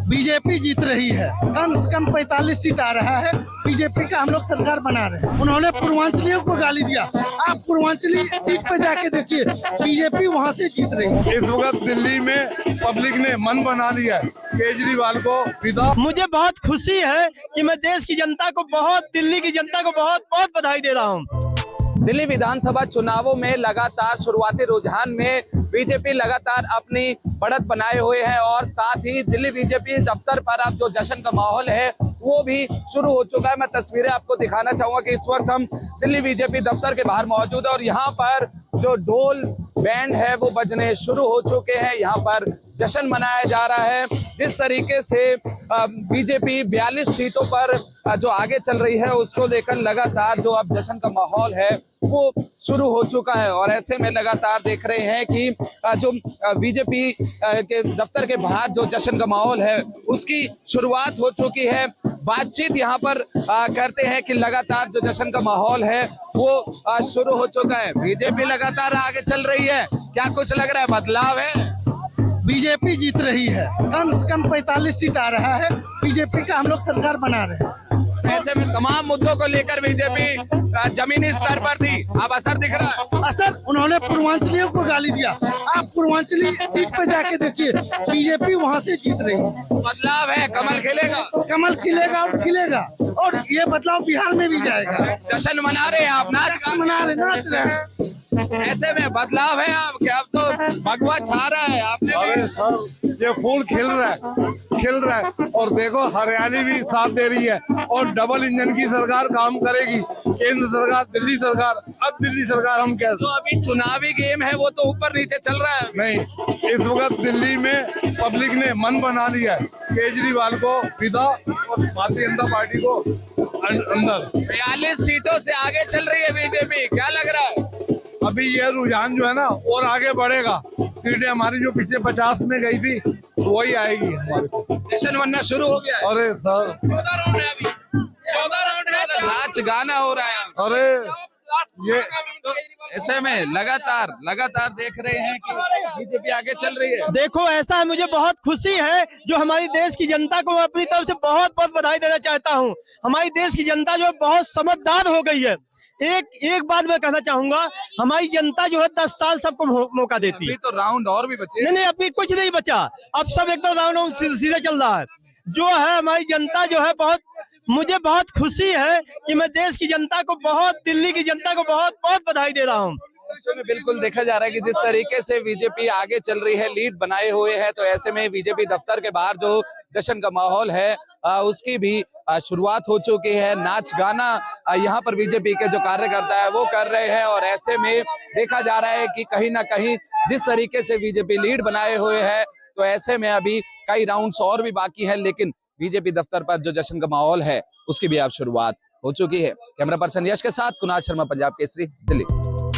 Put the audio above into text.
BJP जीत रही है, कम से कम 45 सीट आ रहा है। बीजेपी का हम लोग सरकार बना रहे हैं। उन्होंने पूर्वांचलियों को गाली दिया, आप पूर्वांचली सीट पे जाके देखिए, बीजेपी वहाँ से जीत रही है। इस वक्त दिल्ली में पब्लिक ने मन बना लिया है केजरीवाल को विदा। मुझे बहुत खुशी है कि मैं देश की जनता को दिल्ली की जनता को बहुत बहुत बधाई दे रहा हूँ। दिल्ली विधानसभा चुनावों में लगातार शुरुआती रुझान में बीजेपी लगातार अपनी बढ़त बनाए हुए है और साथ ही दिल्ली बीजेपी दफ्तर पर अब जो जश्न का माहौल है वो भी शुरू हो चुका है। मैं तस्वीरें आपको दिखाना चाहूंगा कि इस वक्त हम दिल्ली बीजेपी दफ्तर के बाहर मौजूद है और यहाँ पर जो ढोल बैंड है वो बजने शुरू हो चुके हैं। यहाँ पर जश्न मनाया जा रहा है। जिस तरीके से बीजेपी 42 सीटों पर जो आगे चल रही है उसको लेकर लगातार जो अब जश्न का माहौल है वो शुरू हो चुका है और ऐसे में लगातार देख रहे हैं कि जो बीजेपी के दफ्तर के बाहर जो जश्न का माहौल है उसकी शुरुआत हो चुकी है। बातचीत यहाँ पर करते हैं कि लगातार जो जश्न का माहौल है वो शुरू हो चुका है। बीजेपी लगातार आगे चल रही है, क्या कुछ लग रहा है बदलाव है? बीजेपी जीत रही है, कम से कम 45 सीट आ रहा है। बीजेपी का हम लोग सरकार बना रहे हैं। ऐसे में तमाम मुद्दों को लेकर बीजेपी जमीनी स्तर पर थी, अब असर दिख रहा है। असर, उन्होंने पूर्वांचलियों को गाली दिया, आप पूर्वांचली सीट पे जाके देखिए, बीजेपी वहाँ से जीत रही है। बदलाव है, कमल खिलेगा, कमल खिलेगा और खिलेगा और ये बदलाव बिहार में भी जाएगा। जश्न मना रहे हैं आप, नाच मना रहे, नाच रहे हैं। ऐसे में बदलाव है आप क्या? अब तो भगवा छा रहा है आपने भी। अरे सर ये फूल खिल रहा है और देखो हरियाणा भी साथ दे रही है और डबल इंजन की सरकार काम करेगी। केंद्र सरकार, दिल्ली सरकार, अब दिल्ली सरकार हम कैसे? तो अभी चुनावी गेम है वो तो ऊपर नीचे चल रहा है। नहीं, इस वक्त दिल्ली में पब्लिक ने मन बना लिया है केजरीवाल को विदा और भारतीय जनता पार्टी को अंदर। 42 सीटों से आगे चल रही है बीजेपी, क्या लग रहा है? अभी ये रुझान जो है ना और आगे बढ़ेगा। सीटें हमारी जो पिछले 50 में गई थी वही आएगी हमारे को। जश्न बनना शुरू हो गया है। अरे सर 14 राउंड है अभी, 14 राउंड है, नाच गाना हो रहा है। अरे ये ऐसे में लगातार देख रहे हैं कि बीजेपी आगे चल रही है। देखो ऐसा है, मुझे बहुत खुशी है जो हमारी देश की जनता को मैं अपनी तरफ से बहुत बहुत बधाई देना चाहता हूँ। हमारी देश की जनता जो है बहुत समझदार हो गई है। एक बात मैं कहना चाहूंगा, हमारी जनता जो है 10 साल सबको मौका देती है। अभी तो राउंड और भी बचे। नहीं, अभी कुछ नहीं बचा, अब सब एकदम राउंड सीधे चल रहा है। जो है हमारी जनता जो है मुझे बहुत खुशी है कि मैं देश की जनता को दिल्ली की जनता को बहुत बहुत बधाई दे रहा हूँ। बिल्कुल देखा जा रहा है कि जिस तरीके से बीजेपी आगे चल रही है, लीड बनाए हुए है, तो ऐसे में बीजेपी दफ्तर के बाहर जो जश्न का माहौल है उसकी भी शुरुआत हो चुकी है। नाच गाना यहाँ पर बीजेपी के जो कार्यकर्ता है वो कर रहे हैं और ऐसे में देखा जा रहा है कि कहीं ना कहीं जिस तरीके से बीजेपी लीड बनाए हुए है तो ऐसे में अभी कई राउंड्स और भी बाकी है, लेकिन बीजेपी दफ्तर पर जो जश्न का माहौल है उसकी भी अब शुरुआत हो चुकी है। कैमरा पर्सन यश के साथ कुणाल शर्मा, पंजाब केसरी, दिल्ली।